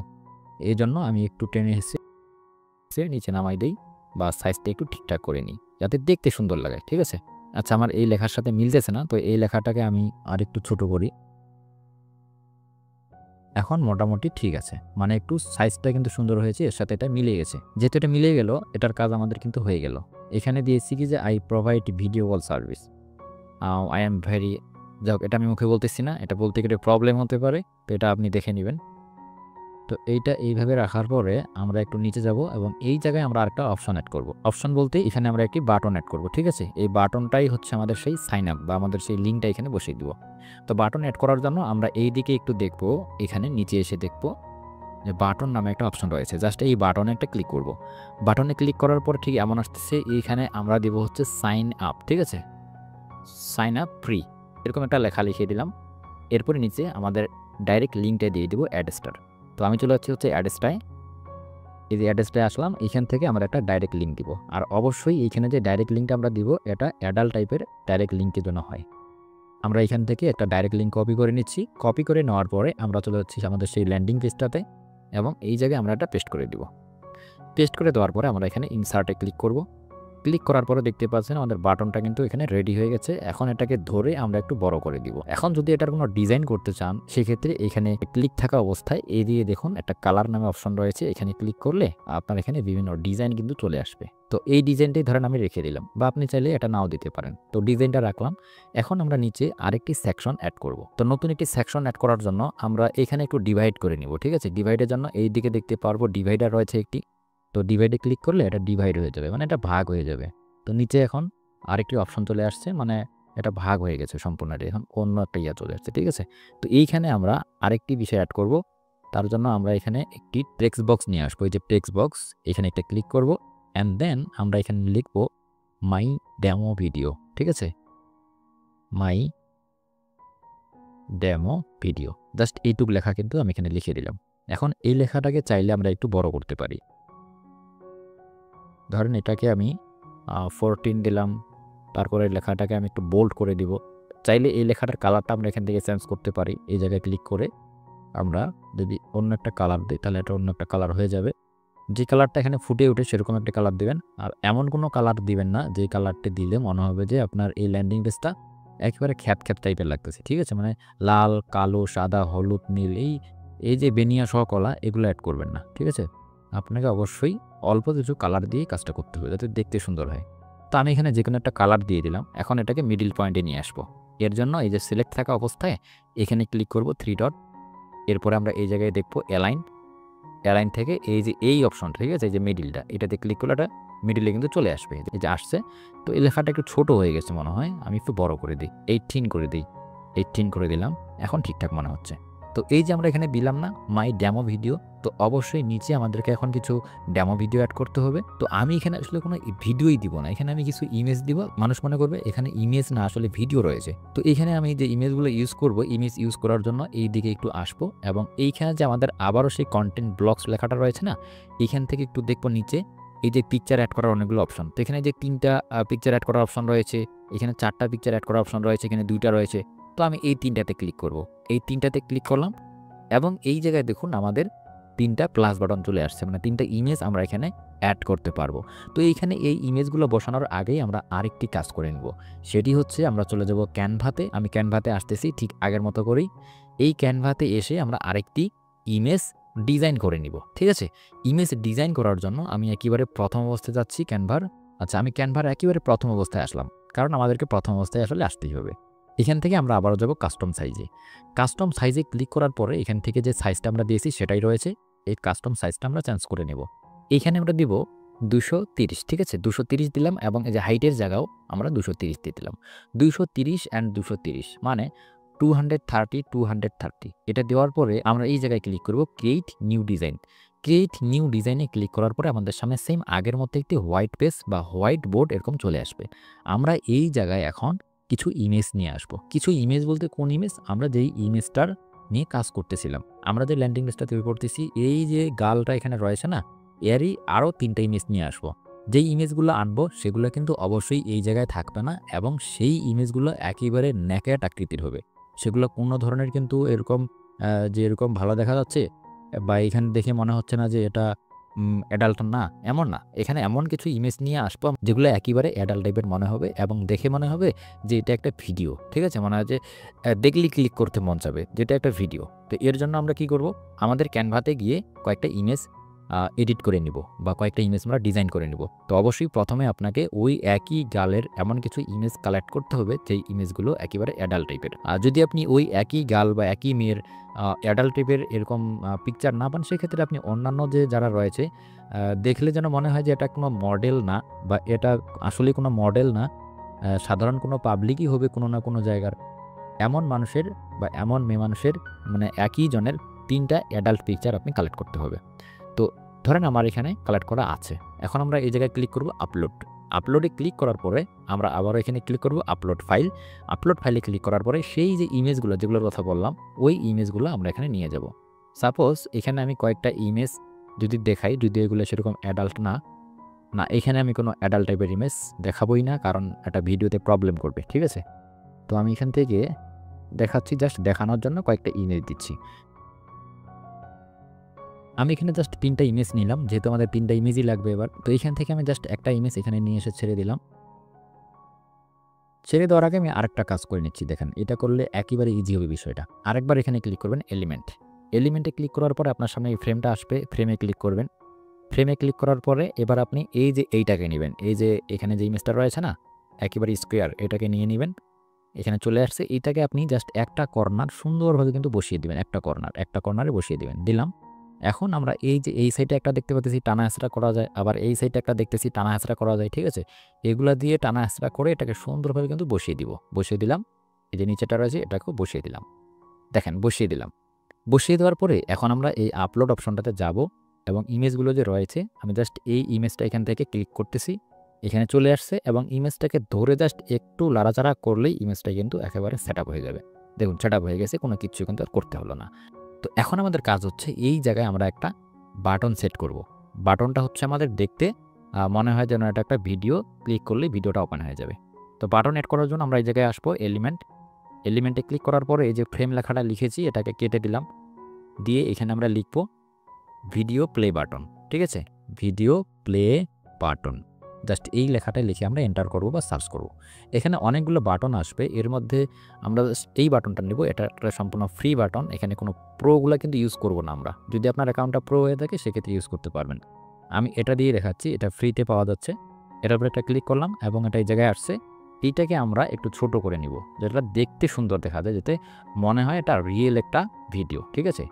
এজন্য আমি একটু টেনে হেঁচড়ে নিচে নামাই দেই বা সাইজটা একটু ঠিকঠাক করে নিই, যাতে দেখতে সুন্দর লাগে, ঠিক আছে? আচ্ছা, আমার এই লেখার সাথে মিলতেছে না, তো এই লেখাটাকে আমি আরেকটু ছোট করি। এখন মোটামুটি ঠিক আছে। মানে একটু সাইজটা কিন্তু সুন্দর হয়েছে, এর সাথে এটা মিলে গেছে। যেহেতু এটা মিলে গেল, এটার কাজ আমাদের কিন্তু হয়ে গেল। এখানে দিয়েছি কি যে I provide video call service. I am very, যাক এটা আমি মুখে বলতেছি না, এটা বলতে গেলে প্রবলেম হতে পারে, তো এটা আপনি দেখে নেবেন। তো এইটা এইভাবে রাখার পরে আমরা একটু নিচে যাব এবং এই জায়গায় আমরা আরেকটা অপশন অ্যাড করব। অপশন বলতে এখানে আমরা একটি বাটন অ্যাড করব, ঠিক আছে? এই বাটনটাই হচ্ছে আমাদের সেই সাইন আপ বা আমাদের সেই লিঙ্কটা এখানে বসিয়ে দিব। তো বাটন অ্যাড করার জন্য আমরা এই দিকে একটু দেখব, এখানে নিচে এসে দেখব যে বাটন নামে একটা অপশন রয়েছে। জাস্ট এই বাটনে একটা ক্লিক করব। বাটনে ক্লিক করার পর ঠিক এমন আসতেছে, এইখানে আমরা দেব হচ্ছে সাইন আপ, ঠিক আছে? সাইন আপ ফ্রি, এরকম একটা লেখা লিখিয়ে দিলাম। এরপরে নিচে আমাদের ডাইরেক্ট লিঙ্কটা দিয়ে দেবো অ্যাড্রেসটার। তো আমি চলে যাচ্ছি হচ্ছে অ্যাড্রেসটায়। এই যে অ্যাড্রেসটায় আসলাম, এখান থেকে আমরা একটা ডাইরেক্ট লিঙ্ক দিব। আর অবশ্যই এইখানে যে ডাইরেক্ট লিঙ্কটা আমরা দিব, এটা অ্যাডাল্ট টাইপের ডাইরেক্ট লিঙ্কের জন্য হয়। আমরা এখান থেকে একটা ডাইরেক্ট লিঙ্ক কপি করে নিচ্ছি। কপি করে নেওয়ার পরে আমরা চলে যাচ্ছি আমাদের সেই ল্যান্ডিং পেজটাতে এবং এই জায়গায় আমরা একটা পেস্ট করে দিব। পেস্ট করে দেওয়ার পরে আমরা এখানে ইনসার্টে ক্লিক করব। ক্লিক করার পরে দেখতে পাচ্ছেন আমাদের বাটনটা কিন্তু এখানে রেডি হয়ে গেছে। এখন এটাকে ধরে আমরা একটু বড় করে দিব। এখন যদি এটার কোনো ডিজাইন করতে চান, সেক্ষেত্রে এখানে ক্লিক থাকা অবস্থায় এই দিয়ে দেখুন একটা কালার নামে অপশন রয়েছে, এখানে ক্লিক করলে আপনার এখানে বিভিন্ন ডিজাইন কিন্তু চলে আসবে। তো এই ডিজাইনটাই ধরেন আমি রেখে দিলাম, বা আপনি চাইলে এটা নাও দিতে পারেন। তো ডিজাইনটা রাখলাম। এখন আমরা নিচে আরেকটি সেকশন অ্যাড করব। তো নতুন একটি সেকশন অ্যাড করার জন্য আমরা এখানে একটু ডিভাইড করে নিব, ঠিক আছে? ডিভাইডের জন্য এই দিকে দেখতে পারবো ডিভাইডার রয়েছে একটি। তো ডিভাইডে ক্লিক করলে এটা ডিভাইড হয়ে যাবে, মানে এটা ভাগ হয়ে যাবে। তো নিচে এখন আরেকটি অপশন চলে আসছে, মানে এটা ভাগ হয়ে গেছে সম্পূর্ণটা, এখন অন্য একটা ইয়া চলে আসছে, ঠিক আছে? তো এইখানে আমরা আরেকটি বিষয় অ্যাড করব। তার জন্য আমরা এখানে একটি টেক্সট বক্স নিয়ে আসবো। এই যে টেক্সট বক্স, এখানে একটা ক্লিক করব অ্যান্ড দেন আমরা এখানে লিখব মাই ডেমো ভিডিও, ঠিক আছে? মাই ডেমো ভিডিও, জাস্ট এইটুক লেখা কিন্তু আমি এখানে লিখে দিলাম। এখন এই লেখাটাকে চাইলে আমরা একটু বড় করতে পারি। ধরেন এটাকে আমি 14 দিলাম। তারপরে লেখাটাকে আমি একটু বোল্ড করে দিব। চাইলে এই লেখাটার কালারটা আমরা এখান থেকে চেঞ্জ করতে পারি। এই জায়গায় ক্লিক করে আমরা যদি অন্য একটা কালার দিই, তাহলে এটা অন্য একটা কালার হয়ে যাবে। যে কালারটা এখানে ফুটে ওঠে সেরকম একটা কালার দিবেন। আর এমন কোনো কালার দিবেন না যে কালারটি দিলে মনে হবে যে আপনার এই ল্যান্ডিং পেজটা একেবারে খ্যাত টাইপের লাগতেছে, ঠিক আছে? মানে লাল, কালো, সাদা, হলুদ, নীল, এই যে বেনিয়া সহ কলা, এগুলো অ্যাড করবেন না, ঠিক আছে? আপনাকে অবশ্যই অল্প কিছু কালার দিয়ে কাজটা করতে হবে, যাতে দেখতে সুন্দর হয়। তো আমি এখানে যেকোনো একটা কালার দিয়ে দিলাম। এখন এটাকে মিডল পয়েন্টে নিয়ে আসবো। এর জন্য এই যে সিলেক্ট থাকা অবস্থায় এখানে ক্লিক করব 3 ডট। এরপরে আমরা এই জায়গায় দেখব অ্যালাইন। অ্যালাইন থেকে এই যে এই অপশনটা, ঠিক আছে? এই যে মিডলটা, এটাতে ক্লিক করলে এটা মিডলে কিন্তু চলে আসবে। এই যে আসছে। তো এই লেখাটা একটু ছোট হয়ে গেছে মনে হয়, আমি একটু বড় করে দিই, 18 করে দিই। 18 করে দিলাম, এখন ঠিকঠাক মনে হচ্ছে। তো এই যে আমরা এখানে দিলাম না মাই ডেমো ভিডিও, তো অবশ্যই নিচে আমাদেরকে এখন কিছু ডেমো ভিডিও অ্যাড করতে হবে। তো আমি এখানে আসলে কোনো ভিডিওই দিব না, এখানে আমি কিছু ইমেজ দিব। মানুষ মনে করবে এখানে ইমেজ না, আসলে ভিডিও রয়েছে। তো এইখানে আমি যে ইমেজগুলো ইউজ করব, ইমেজ ইউজ করার জন্য এই দিকে একটু আসবো এবং এইখানে যে আমাদের আবারও সেই কন্টেন্ট ব্লকস লেখাটা রয়েছে না, এইখান থেকে একটু দেখবো নিচে এই যে পিকচার অ্যাড করার অনেকগুলো অপশন। তো এখানে যে 3টা পিকচার অ্যাড করার অপশন রয়েছে, এখানে 4টা পিকচার অ্যাড করার অপশন রয়েছে, এখানে 2টা রয়েছে। তো আমি এই 3টাতে ক্লিক করব। এই 3টাতে ক্লিক করলাম এবং এই জায়গায় দেখুন আমাদের 3টা প্লাস বাটন চলে আসছে, মানে 3টা ইমেজ আমরা এখানে অ্যাড করতে পারবো। তো এইখানে এই ইমেজগুলো বসানোর আগেই আমরা আরেকটি কাজ করে নেব। সেটি হচ্ছে আমরা চলে যাব ক্যানভাতে। আমি ক্যানভাতে আসতেছি ঠিক আগের মতো করেই। এই ক্যানভাতে এসে আমরা আরেকটি ইমেজ ডিজাইন করে নিব, ঠিক আছে? ইমেজ ডিজাইন করার জন্য আমি একেবারে প্রথম অবস্থায় যাচ্ছি ক্যানভার। আচ্ছা, আমি ক্যানভার একেবারে প্রথম অবস্থায় আসলাম, কারণ আমাদেরকে প্রথম অবস্থায় আসলে আসতেই হবে। এখান থেকে আমরা আবারও যাব কাস্টম সাইজে। কাস্টম সাইজে ক্লিক করার পরে এখান থেকে যে সাইজটা আমরা দিয়েছি সেটাই রয়েছে। এই কাস্টম সাইজটা আমরা চেঞ্জ করে নেব। এইখানে আমরা দিব 230, ঠিক আছে? 230 দিলাম এবং এই যে হাইটের জায়গাও আমরা 230 দিয়ে দিলাম। 230 অ্যান্ড 230 মানে 230, 230। এটা দেওয়ার পরে আমরা এই জায়গায় ক্লিক করব create new design. Create new ডিজাইনে ক্লিক করার পরে আমাদের সামনে সেম আগের মতো একটি হোয়াইট পেজ বা হোয়াইট বোর্ড এরকম চলে আসবে। আমরা এই জায়গায় এখন কিছু ইমেজ নিয়ে আসবো। কিছু ইমেজ বলতে কোন ইমেজ? আমরা যেই ইমেজটার নিয়ে কাজ করতেছিলাম, আমরা যে ল্যান্ডিং পেজটা তৈরি করতেছি, এই যে গালটা এখানে রয়েছে না, এরই আরও 3টা ইমেজ নিয়ে আসবো। যেই ইমেজগুলো আনবো সেগুলো কিন্তু অবশ্যই এই জায়গায় থাকবে না এবং সেই ইমেজগুলো একেবারে ন্যাকেট আকৃতির হবে। সেগুলো কোনো ধরনের কিন্তু এরকম যে এরকম ভালো দেখা যাচ্ছে বা এখানে দেখে মনে হচ্ছে না যে এটা অ্যাডাল্ট না, এমন না। এখানে এমন কিছু ইমেজ নিয়ে আসবো যেগুলো একেবারে অ্যাডাল্ট টাইপের মনে হবে এবং দেখে মনে হবে যে এটা একটা ভিডিও। ঠিক আছে? মনে হয় যে দেখলেই ক্লিক করতে মন চাবে যে এটা একটা ভিডিও। তো এর জন্য আমরা কি করব? আমাদের ক্যানভাতে গিয়ে কয়েকটা ইমেজ এডিট করে নিব বা কয়েকটা ইমেজ আমরা ডিজাইন করে নিব। তো অবশ্যই প্রথমে আপনাকে ওই একই গালের এমন কিছু ইমেজ কালেক্ট করতে হবে যেই ইমেজগুলো একেবারে অ্যাডাল্ট টাইপের। আর যদি আপনি ওই একই গাল বা একই মেয়ের অ্যাডাল্ট টাইপের এরকম পিকচার না পান, সেক্ষেত্রে আপনি অন্যান্য যে যারা রয়েছে দেখলে যেন মনে হয় যে এটা কোনো মডেল না বা এটা আসলেই কোনো মডেল না, সাধারণ কোনো পাবলিকই হবে কোনো না কোনো জায়গার। এমন মানুষের বা এমন মেয়ে মানুষের মানে একই জনের ৩ টা অ্যাডাল্ট পিকচার আপনি কালেক্ট করতে হবে। তো ধরেন আমার এখানে কালেক্ট করা আছে। এখন আমরা এই জায়গায় ক্লিক করব আপলোড। আপলোডে ক্লিক করার পরে আমরা আবারও এখানে ক্লিক করব আপলোড ফাইল। আপলোড ফাইলে ক্লিক করার পরে সেই যে ইমেজগুলো যেগুলোর কথা বললাম, ওই ইমেজগুলো আমরা এখানে নিয়ে যাব। সাপোজ এখানে আমি কয়েকটা ইমেজ যদি দেখাই, যদি এগুলো সেরকম অ্যাডাল্ট না, এখানে আমি কোনো অ্যাডাল্ট টাইপের ইমেজ দেখাবোই না, কারণ এটা ভিডিওতে প্রবলেম করবে। ঠিক আছে? তো আমি এখান থেকে দেখাচ্ছি, জাস্ট দেখানোর জন্য কয়েকটা ইমেজ দিচ্ছি। আমি এখানে জাস্ট ৩ টা ইমেজ নিলাম, যেহেতু আমাদের ৩ টা ইমেজই লাগবে এবার। তো এখান থেকে আমি জাস্ট একটা ইমেজ এখানে নিয়ে এসে ছেড়ে দিলাম। ছেড়ে দেওয়ার আগে আমি আরেকটা কাজ করে নিচ্ছি। দেখেন, এটা করলে একেবারে ইজি হবে বিষয়টা। আরেকবার এখানে ক্লিক করবেন এলিমেন্ট। এলিমেন্টে ক্লিক করার পরে আপনার সামনে এই ফ্রেমটা আসবে, ফ্রেমে ক্লিক করবেন। ফ্রেমে ক্লিক করার পরে এবার আপনি এই যে এইটাকে নিবেন, এই যে এখানে যে ইমেজটা রয়েছে না, একেবারে স্কোয়ার, এটাকে নিয়ে নিবেন। এখানে চলে আসছে, এইটাকে আপনি জাস্ট একটা কর্নার সুন্দরভাবে কিন্তু বসিয়ে দিবেন। একটা কর্নারে বসিয়ে দিবেন। দিলাম। এখন আমরা এই যে এই সাইডে একটা দেখতে পাচ্ছি টানা হেঁচড়া করা যায়, আবার এই সাইডে একটা দেখতেছি টানা হেঁচড়া করা যায়। ঠিক আছে? এগুলা দিয়ে টানা হেঁচড়া করে এটাকে সুন্দরভাবে কিন্তু বসিয়ে দিব। বসিয়ে দিলাম। এই যে নিচেটা রয়েছে এটাকেও বসিয়ে দিলাম। দেখেন, বসিয়ে দিলাম। বসিয়ে দেওয়ার পরে এখন আমরা এই আপলোড অপশনটাতে যাব এবং ইমেজগুলো যে রয়েছে আমি জাস্ট এই ইমেজটা এখান থেকে ক্লিক করতেছি। এখানে চলে আসছে এবং ইমেজটাকে ধরে জাস্ট একটু লাড়াচাড়া করলেই ইমেজটা কিন্তু একেবারে সেটআপ হয়ে যাবে। দেখুন, সেটআপ হয়ে গেছে, কোনো কিচ্ছু কিন্তু আর করতে হলো না। তো এখন আমাদের কাজ হচ্ছে এই জায়গায় আমরা একটা বাটন সেট করব। বাটনটা হচ্ছে আমাদের দেখতে মনে হয় যেন এটা একটা ভিডিও, ক্লিক করলেই ভিডিওটা ওপেন হয়ে যাবে। তো বাটন এড করার জন্য আমরা এই জায়গায় আসবো এলিমেন্টে ক্লিক করার পরে এই যে ফ্রেম লেখাটা লিখেছি এটাকে কেটে দিলাম। দিয়ে এখানে আমরা লিখব ভিডিও প্লে বাটন। ঠিক আছে? Video play button. জাস্ট এই লেখাটাই লিখে আমরা এন্টার করব বা সার্চ করব। এখানে অনেকগুলো বাটন আসবে, এর মধ্যে আমরা জাস্ট এই বাটনটা নিব। এটা একটা সম্পূর্ণ ফ্রি বাটন, এখানে কোনো প্রোগুলা কিন্তু ইউজ করব না আমরা। যদি আপনার অ্যাকাউন্টটা প্রো হয়ে থাকে সেক্ষেত্রে ইউজ করতে পারবেন। আমি এটা দিয়ে দেখাচ্ছি, এটা ফ্রিতে পাওয়া যাচ্ছে। এটার উপরে একটা ক্লিক করলাম এবং এটা এই জায়গায় আসছে। এইটাকে আমরা একটু ছোট করে নিব, যেটা দেখতে সুন্দর দেখা যায়, যাতে মনে হয় এটা রিয়েল একটা ভিডিও। ঠিক আছে?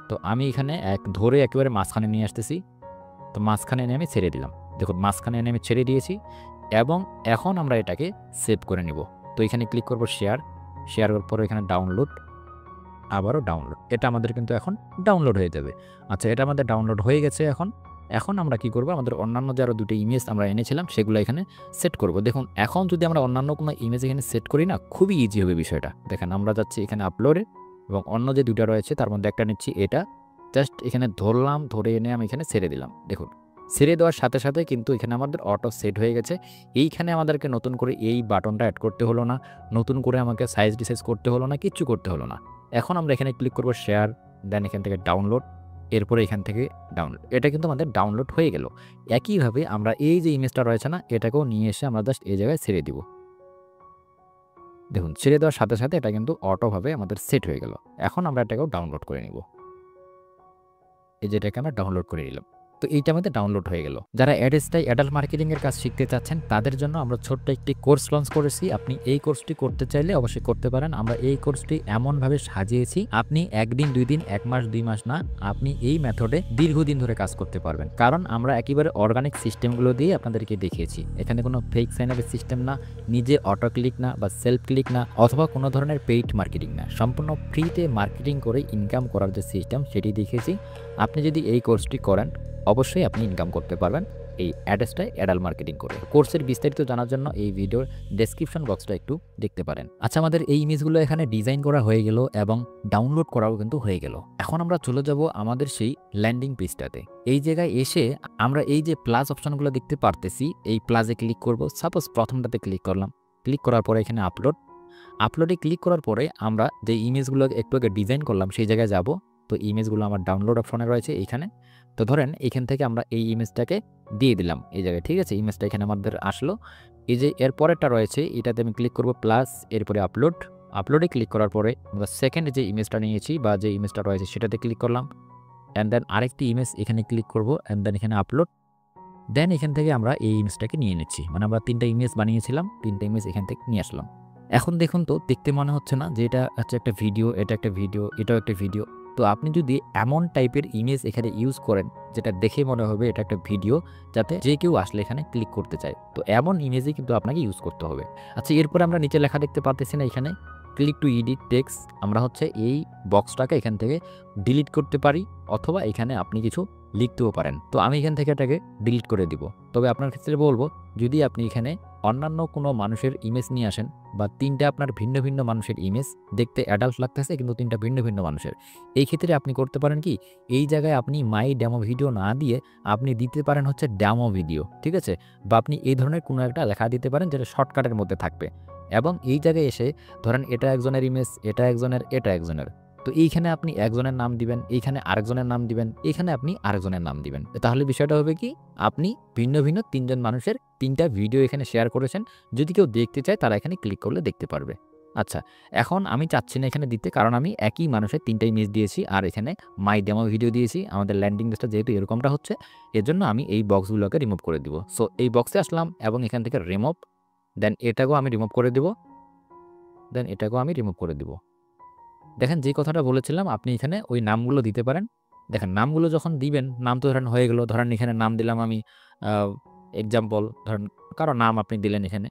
তো আমি এখানে ধরে একেবারে মাঝখানে নিয়ে আসতেছি। তো মাঝখানে এনে আমি ছেড়ে দিলাম। দেখুন, মাঝখানে এনে আমি ছেড়ে দিয়েছি এবং এখন আমরা এটাকে সেভ করে নিব। তো এখানে ক্লিক করব শেয়ারের পরে এখানে ডাউনলোড, আবারও ডাউনলোড। এটা আমাদের কিন্তু এখন ডাউনলোড হয়ে যাবে। আচ্ছা, এটা আমাদের ডাউনলোড হয়ে গেছে। এখন আমরা কি করব, আমাদের অন্যান্য যে আরও 2টা ইমেজ আমরা এনেছিলাম সেগুলো এখানে সেট করব। দেখুন, এখন যদি আমরা অন্যান্য কোনো ইমেজ এখানে সেট করি না, খুবই ইজি হবে বিষয়টা। দেখেন, আমরা যাচ্ছি এখানে আপলোডে এবং অন্য যে 2টা রয়েছে তার মধ্যে একটা নিচ্ছি, এটা জাস্ট এখানে ধরলাম, ধরে এনে আমি এখানে ছেড়ে দিলাম। দেখুন, ছেড়ে দেওয়ার সাথে সাথে কিন্তু এখানে আমাদের অটো সেট হয়ে গেছে। এইখানে আমাদেরকে নতুন করে এই বাটনটা অ্যাড করতে হলো না, নতুন করে আমাকে সাইজ ডিসাইজ করতে হলো না, কিচ্ছু করতে হলো না। এখন আমরা এখানে ক্লিক করব শেয়ার, দেন এখান থেকে ডাউনলোড, এরপরে এখান থেকে ডাউনলোড। এটা কিন্তু আমাদের ডাউনলোড হয়ে গেল। একইভাবে আমরা এই যে ইমেজটা রয়েছে না, এটাকেও নিয়ে এসে আমরা জাস্ট এই জায়গায় ছেড়ে দিব। দেখুন, ছেড়ে দেওয়ার সাথে সাথে এটা কিন্তু অটোভাবে আমাদের সেট হয়ে গেল। এখন আমরা এটাকেও ডাউনলোড করে নিব। এই যে এটাকে আমরা ডাউনলোড করে নিলাম। তো এইটা আমাদের ডাউনলোড হয়ে গেল। যারা অ্যাডাল্ট মার্কেটিং এর কাজ শিখতে চাচ্ছেন তাদের জন্য আমরা ছোট্ট একটি কোর্স লঞ্চ করেছি। আপনি এই কোর্সটি করতে চাইলে অবশ্যই করতে পারেন। আমরা এই কোর্সটি এমনভাবে সাজিয়েছি, আপনি 1 দিন 2 দিন 1 মাস 2 মাস না, আপনি এই মেথডে দীর্ঘদিন ধরে কাজ করতে পারবেন। কারণ আমরা একেবারে অর্গানিক সিস্টেমগুলো দিয়ে আপনাদেরকে দেখিয়েছি। এখানে কোনো ফেক সাইন আপের সিস্টেম না, নিজে অটো ক্লিক না বা সেলফ ক্লিক না, অথবা কোনো ধরনের পেইড মার্কেটিং না। সম্পূর্ণ ফ্রিতে মার্কেটিং করে ইনকাম করার যে সিস্টেম সেটি দেখিয়েছি। আপনি যদি এই কোর্সটি করেন অবশ্যই আপনি ইনকাম করতে পারবেন। এই অ্যাড্রেসটায় অ্যাডাল মার্কেটিং করে। কোর্সের বিস্তারিত জানার জন্য এই ভিডিওর ডেসক্রিপশন বক্সটা একটু দেখতে পারেন। আচ্ছা, আমাদের এই ইমেজগুলো এখানে ডিজাইন করা হয়ে গেল এবং ডাউনলোড করাও কিন্তু হয়ে গেল। এখন আমরা চলে যাব আমাদের সেই ল্যান্ডিং পেজটাতে। এই জায়গায় এসে আমরা এই যে প্লাস অপশনগুলো দেখতে পারতেছি, এই প্লাসে ক্লিক করব। সাপোজ প্রথমটাতে ক্লিক করলাম, ক্লিক করার পরে এখানে আপলোডে ক্লিক করার পরে আমরা যে ইমেজগুলো একটু আগে ডিজাইন করলাম সেই জায়গায় যাব। তো ইমেজগুলো আমার ডাউনলোড অপশনে রয়েছে এইখানে। তো ধরেন এখান থেকে আমরা এই ইমেজটাকে দিয়ে দিলাম এই জায়গায়, ঠিক আছে? ইমেজটা এখানে আমাদের আসলো। এই যে এর পরেরটা রয়েছে এটাতে আমি ক্লিক করব প্লাস, এরপরে আপলোডে ক্লিক করার পরে আমরা সেকেন্ড যে ইমেজটা নিয়েছি বা যে ইমেজটা রয়েছে সেটাতে ক্লিক করলাম। অ্যান্ড দেন আরেকটি ইমেজ এখানে ক্লিক করব, অ্যান্ড দেন এখানে আপলোড। দেন এখান থেকে আমরা এই ইমেজটাকে নিয়ে নিচ্ছি, মানে আমরা 3টা ইমেজ বানিয়েছিলাম, 3টা ইমেজ এখান থেকে নিয়ে আসলাম। এখন দেখুন তো, দেখতে মনে হচ্ছে না যে এটা হচ্ছে একটা ভিডিও, এটা একটা ভিডিও, এটাও একটা ভিডিও? তো আপনি যদি এমন টাইপের ইমেজ এখানে ইউজ করেন যেটা দেখে মনে হবে এটা একটা ভিডিও, যাতে যে কেউ আসলে এখানে ক্লিক করতে চায়, তো এমন ইমেজই কিন্তু আপনাকে ইউজ করতে হবে। আচ্ছা, এরপর আমরা নিচে লেখা দেখতে পাচ্ছি না এখানে ক্লিক টু এডিট টেক্সট, আমরা হচ্ছে এই বক্সটাকে এখান থেকে ডিলিট করতে পারি, অথবা এখানে আপনি কিছু লিখতেও পারেন। তো আমি এখান থেকে এটাকে ডিলিট করে দিব। তবে আপনার ক্ষেত্রে বলবো, যদি আপনি এখানে অন্যান্য কোনো মানুষের ইমেজ নিয়ে আসেন বা 3টা আপনার ভিন্ন ভিন্ন মানুষের ইমেজ, দেখতে অ্যাডাল্ট লাগতেছে কিন্তু 3টা ভিন্ন ভিন্ন মানুষের, এই ক্ষেত্রে আপনি করতে পারেন কি, এই জায়গায় আপনি মাই ডেমো ভিডিও না দিয়ে আপনি দিতে পারেন হচ্ছে ডেমো ভিডিও, ঠিক আছে? বা আপনি এই ধরনের কোনো একটা লেখা দিতে পারেন যেটা শর্টকাটের মধ্যে থাকবে। এবং এই জায়গায় এসে ধরেন এটা একজনের ইমেজ, এটা একজনের, এটা একজনের, তো এইখানে আপনি একজনের নাম দিবেন, এইখানে আরেকজনের নাম দিবেন, এইখানে আপনি আরেকজনের নাম দিবেন। তাহলে বিষয়টা হবে কি, আপনি ভিন্ন ভিন্ন 3জন মানুষের 3টা ভিডিও এখানে শেয়ার করেছেন। যদি কেউ দেখতে চায় তারা এখানে ক্লিক করলে দেখতে পারবে। আচ্ছা, এখন আমি চাচ্ছি না এখানে দিতে, কারণ আমি একই মানুষের 3টা ইমেজ দিয়েছি আর এখানে মাই ডেমো ভিডিও দিয়েছি। আমাদের ল্যান্ডিং পেজটা যেহেতু এরকমটা হচ্ছে, এজন্য আমি এই বক্সগুলোকে রিমুভ করে দিব। সো এই বক্সে আসলাম এবং এখান থেকে রিমুভ, দেন এটাকেও আমি রিমুভ করে দিব, দেন এটাকেও আমি রিমুভ করে দিব। দেখেন যে কথাটা বলেছিলাম, আপনি এখানে ওই নামগুলো দিতে পারেন। দেখেন নামগুলো যখন দিবেন, নাম তো ধরেন হয়ে গেল। ধরেন এখানে নাম দিলাম আমি এক্সাম্পল, ধরেন কারো নাম আপনি দিলেন, এখানে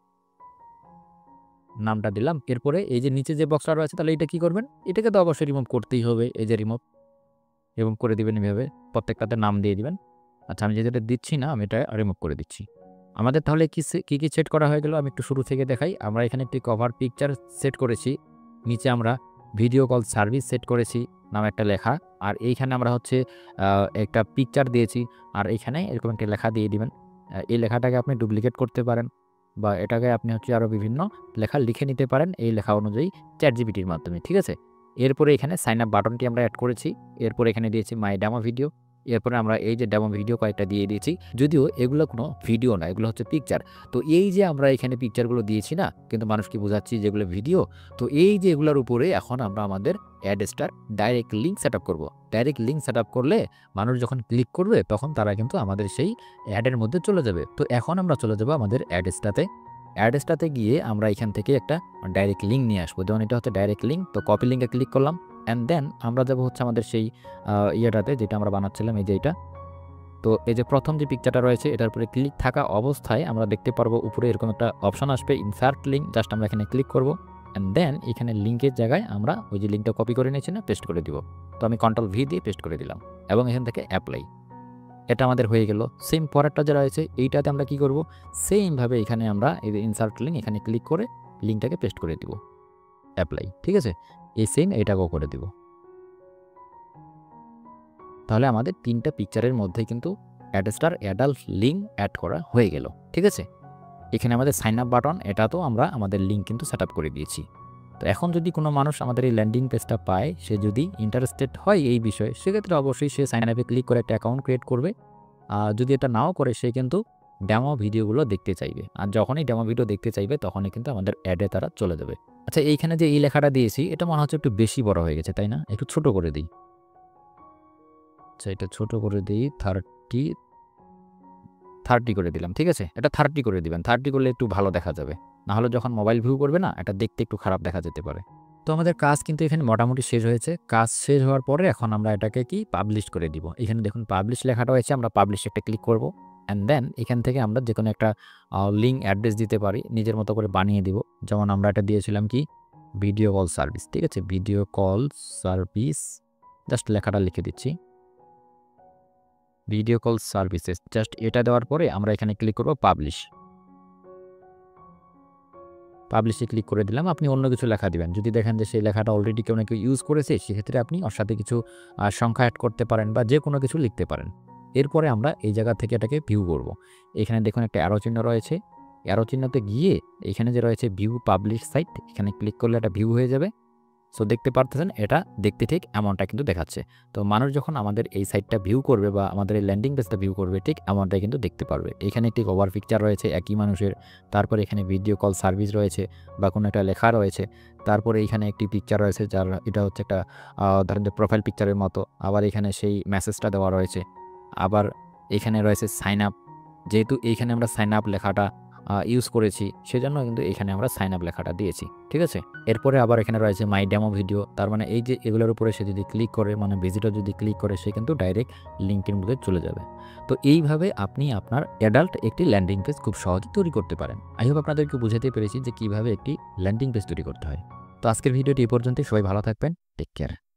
নামটা দিলাম। এরপরে এই যে নিচে যে বক্সটা রয়েছে, তাহলে এটা কি করবেন? এটাকে তো অবশ্যই রিমুভ করতেই হবে। এই যে রিমুভ করে দিবেন এভাবে, প্রত্যেকটাতে নাম দিয়ে দিবেন। আচ্ছা, আমি যেটা দিচ্ছি না, আমি এটা রিমুভ করে দিচ্ছি। আমাদের তাহলে কি সেট করা হয়ে গেল, আমি একটু শুরু থেকে দেখাই। আমরা এখানে একটি কভার পিকচার সেট করেছি, নিচে আমরা ভিডিও কল সার্ভিস সেট করেছি নামে একটা লেখা, আর এইখানে আমরা হচ্ছে একটা পিকচার দিয়েছি, আর এইখানে এরকম একটা লেখা দিয়ে দিবেন। এই লেখাটাকে আপনি ডুপ্লিকেট করতে পারেন, বা এটাকে আপনি হচ্ছে আরও বিভিন্ন লেখা লিখে নিতে পারেন এই লেখা অনুযায়ী চ্যাটজিপিটির মাধ্যমে, ঠিক আছে? এরপরে এখানে সাইন আপ বাটনটি আমরা অ্যাড করেছি। এরপরে এখানে দিয়েছি মাই ডেমো ভিডিও। এরপরে আমরা এই যে ডেমো ভিডিও কয়েকটা দিয়ে দিয়েছি, যদিও এগুলো কোনো ভিডিও না, এগুলো হচ্ছে পিকচার। তো এই যে আমরা এখানে পিকচারগুলো দিয়েছি না, কিন্তু মানুষকে বোঝাচ্ছি যেগুলো ভিডিও, তো এই যে এগুলোর উপরে এখন আমরা আমাদের Adster direct link set up করবো। ডাইরেক্ট লিঙ্ক সেট আপ করলে মানুষ যখন ক্লিক করবে তখন তারা কিন্তু আমাদের সেই অ্যাডের মধ্যে চলে যাবে। তো এখন আমরা চলে যাবো আমাদের অ্যাডস্টাতে গিয়ে আমরা এখান থেকে একটা ডাইরেক্ট লিঙ্ক নিয়ে আসবো। যেমন এটা হচ্ছে ডাইরেক্ট লিঙ্ক, তো কপি লিঙ্কে ক্লিক করলাম, অ্যান্ড দেন আমরা যাবো হচ্ছে আমাদের সেই ইয়েটাতে যেটা আমরা বানাচ্ছিলাম, এই যে এটা। তো এই যে প্রথম যে পিকচারটা রয়েছে এটার উপরে ক্লিক থাকা অবস্থায় আমরা দেখতে পারবো উপরে এরকম একটা অপশন আসবে, ইনসার্ট লিঙ্ক। জাস্ট আমরা এখানে ক্লিক করব, অ্যান্ড দেন এখানে লিঙ্কের জায়গায় আমরা ওই যে লিঙ্কটা কপি করে নিয়েছি না, পেস্ট করে দিব। তো আমি Ctrl+V দিয়ে পেস্ট করে দিলাম এবং এখান থেকে অ্যাপ্লাই। এটা আমাদের হয়ে গেল। সেম পরেরটা যে রয়েছে এইটাতে আমরা কি করব, সেমভাবে এখানে আমরা এই যে ইনসার্ট লিঙ্ক, এখানে ক্লিক করে লিঙ্কটাকে পেস্ট করে দিব, অ্যাপ্লাই, ঠিক আছে? এই সেম এটাকেও করে দিব। তাহলে আমাদের 3টা পিকচারের মধ্যে কিন্তু অ্যাডস্টার অ্যাডাল্ট লিঙ্ক অ্যাড করা হয়ে গেল, ঠিক আছে? এখানে আমাদের সাইন আপ বাটন, এটাতেও আমরা আমাদের লিঙ্ক কিন্তু সেট আপ করে দিয়েছি। তো এখন যদি কোনো মানুষ আমাদের এই ল্যান্ডিং পেজটা পায়, সে যদি ইন্টারেস্টেড হয় এই বিষয়ে, সেক্ষেত্রে অবশ্যই সে সাইন আপে ক্লিক করে একটা অ্যাকাউন্ট ক্রিয়েট করবে। যদি এটা নাও করে, সে কিন্তু ডেমো ভিডিওগুলো দেখতে চাইবে, আর যখনই ডেমো ভিডিও দেখতে চাইবে তখনই কিন্তু আমাদের অ্যাডে তারা চলে যাবে। আচ্ছা, এইখানে যে এই লেখাটা দিয়েছি এটা মনে হচ্ছে একটু বেশি বড় হয়ে গেছে, তাই না? একটু ছোট করে দিই। আচ্ছা, এটা ছোট করে দিই, 30 করে দিলাম, ঠিক আছে? এটা 30 করে দিবেন, 30 করলে একটু ভালো দেখা যাবে। না হলে যখন মোবাইল ভিউ করবে না, এটা দেখতে একটু খারাপ দেখা যেতে পারে। তো আমাদের কাজ কিন্তু এখানে মোটামুটি শেষ হয়েছে। কাজ শেষ হওয়ার পরে এখন আমরা এটাকে কি পাবলিশ করে দিব। এখানে দেখুন পাবলিশ লেখাটা হয়েছে, আমরা পাবলিশ একটা ক্লিক করব, অ্যান্ড দেন এখান থেকে আমরা যে কোনো একটা লিঙ্ক অ্যাড্রেস দিতে পারি, নিজের মতো করে বানিয়ে দিব। যেমন আমরা এটা দিয়েছিলাম কি, ভিডিও কল সার্ভিস, ঠিক আছে? ভিডিও কল সার্ভিস, জাস্ট লেখাটা লিখে দিচ্ছি, ভিডিও কল সার্ভিসেস জাস্ট এটা দেওয়ার পরে আমরা এখানে ক্লিক করব পাবলিশ। পাবলিশে ক্লিক করে দিলাম। আপনি অন্য কিছু লেখা দিবেন। যদি দেখেন যে সেই লেখাটা অলরেডি কেউ না কেউ ইউজ করেছে, সেক্ষেত্রে আপনি ওর সাথে কিছু সংখ্যা এড করতে পারেন বা যেকোনো কিছু লিখতে পারেন। এরপরে আমরা এই জায়গা থেকে এটাকে ভিউ করব। এখানে দেখুন একটা অ্যারো চিহ্ন রয়েছে। অ্যারো চিহ্নতে গিয়ে এখানে যে রয়েছে ভিউ পাবলিশ সাইট, এখানে ক্লিক করলে এটা ভিউ হয়ে যাবে। সো দেখতে পারতেছেন এটা দেখতে ঠিক এমনটা কিন্তু দেখাচ্ছে। তো মানুষ যখন আমাদের এই সাইটটা ভিউ করবে বা আমাদের এই ল্যান্ডিং পেজটা ভিউ করবে ঠিক এমনটাই কিন্তু দেখতে পারবে। এখানে একটি কভার পিকচার রয়েছে একই মানুষের, তারপর এখানে ভিডিও কল সার্ভিস রয়েছে বা কোনো একটা লেখা রয়েছে, তারপরে এখানে একটি পিকচার রয়েছে যার এটা হচ্ছে একটা ধরেন যে প্রোফাইল পিকচারের মতো, আবার এখানে সেই মেসেজটা দেওয়া রয়েছে, আবার এখানে রয়েছে সাইন আপ, যেহেতু এইখানে আমরা সাইন আপ লেখাটা ইউজ করেছি সেজন্য কিন্তু এখানে আমরা সাইন আপ লেখাটা দিয়েছি, ঠিক আছে। এরপরে আবার এখানে রয়েছে মাই ডেমো ভিডিও, তার মানে এই যে এগুলোর উপরে সে যদি ক্লিক করে মানে ভিজিটর যদি ক্লিক করে সে কিন্তু ডাইরেক্ট লিঙ্কের মধ্যে চলে যাবে। তো এইভাবে আপনি আপনার অ্যাডাল্ট একটি ল্যান্ডিং পেজ খুব সহজে তৈরি করতে পারেন। আই হোপ আপনাদেরকে বুঝাতে পেরেছি যে কীভাবে একটি ল্যান্ডিং পেজ তৈরি করতে হয়। তো আজকের ভিডিওটি এই পর্যন্তই। সবাই ভালো থাকবেন, টেক কেয়ার।